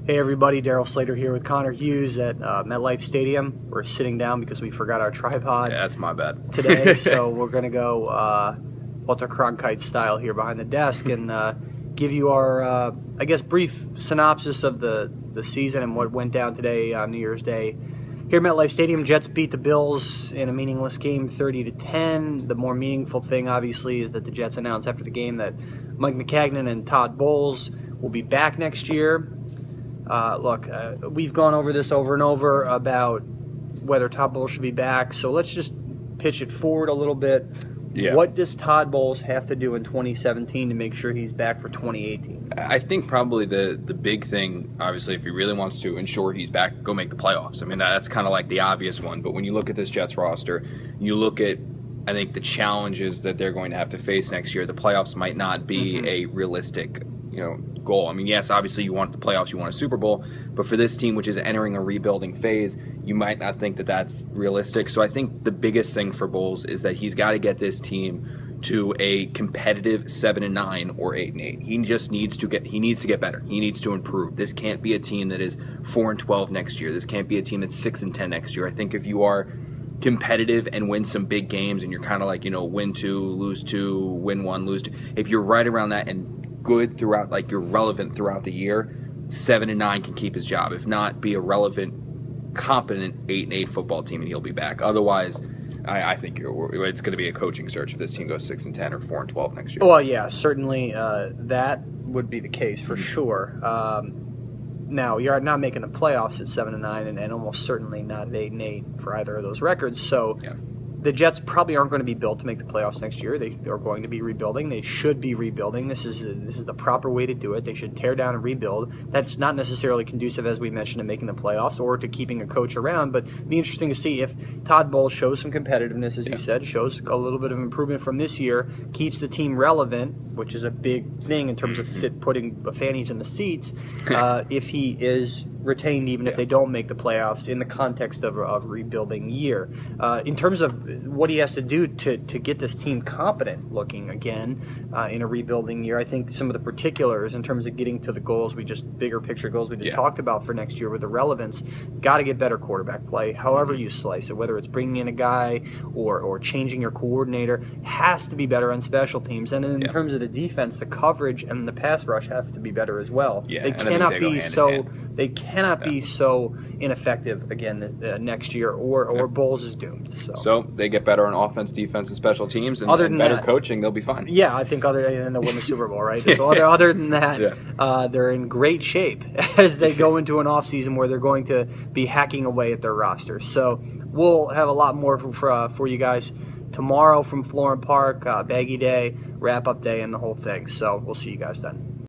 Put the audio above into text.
Hey everybody, Darryl Slater here with Connor Hughes at MetLife Stadium. We're sitting down because we forgot our tripod. Yeah, that's my bad. Today, so we're going to go Walter Cronkite style here behind the desk and give you our, I guess, brief synopsis of the season and what went down today on New Year's Day. Here at MetLife Stadium, Jets beat the Bills in a meaningless game 30-10. The more meaningful thing, obviously, is that the Jets announced after the game that Mike Maccagnan and Todd Bowles will be back next year. Look, we've gone over this over and over about whether Todd Bowles should be back, so let's just pitch it forward a little bit. Yeah. What does Todd Bowles have to do in 2017 to make sure he's back for 2018? I think probably the big thing, obviously, if he really wants to ensure he's back, go make the playoffs. I mean, that's kind of like the obvious one, but when you look at this Jets roster, you look at, I think, the challenges that they're going to have to face next year. The playoffs might not be a realistic, goal. I mean, yes, obviously you want the playoffs, you want a Super Bowl, but for this team, which is entering a rebuilding phase, you might not think that that's realistic. So I think the biggest thing for Bowles is that he's got to get this team to a competitive 7-9 or 8-8. He just needs to get better. He needs to improve. This can't be a team that is 4-12 next year. This can't be a team that's 6-10 next year. I think if you are competitive and win some big games and you're kind of like, win 2, lose 2, win 1, lose 2, if you're right around that and good throughout, like you're relevant throughout the year, 7-9 can keep his job. If not, be a relevant, competent 8-8 football team and he'll be back. Otherwise, I think it's going to be a coaching search if this team goes 6-10 or 4-12 next year. Well, yeah, certainly that would be the case for sure. Now, you're not making the playoffs at 7-9 and almost certainly not at 8-8 for either of those records. So yeah. The Jets probably aren't going to be built to make the playoffs next year. They are going to be rebuilding. They should be rebuilding. This is the proper way to do it. They should tear down and rebuild. That's not necessarily conducive, as we mentioned, to making the playoffs or to keeping a coach around, but it'd be interesting to see if Todd Bowles shows some competitiveness, as you said, shows a little bit of improvement from this year, keeps the team relevant, which is a big thing in terms of putting fannies in the seats, if he is retained even if they don't make the playoffs in the context of a rebuilding year. In terms of what he has to do to get this team competent looking again in a rebuilding year, I think some of the particulars in terms of getting to the goals bigger picture goals we just talked about for next year with the relevance, got to get better quarterback play, however you slice it, whether it's bringing in a guy or changing your coordinator, has to be better on special teams. And in terms of the defense, the coverage and the pass rush have to be better as well. They cannot be so ineffective again next year, or Bowles is doomed. So they get better on offense, defense, and special teams, and better coaching, they'll be fine. Yeah, I think other than they'll win the Super Bowl, right? So other than that, they're in great shape as they go into an offseason where they're going to be hacking away at their roster. So we'll have a lot more for you guys tomorrow from Florham Park, Baggy Day, wrap-up day, and the whole thing. So we'll see you guys then.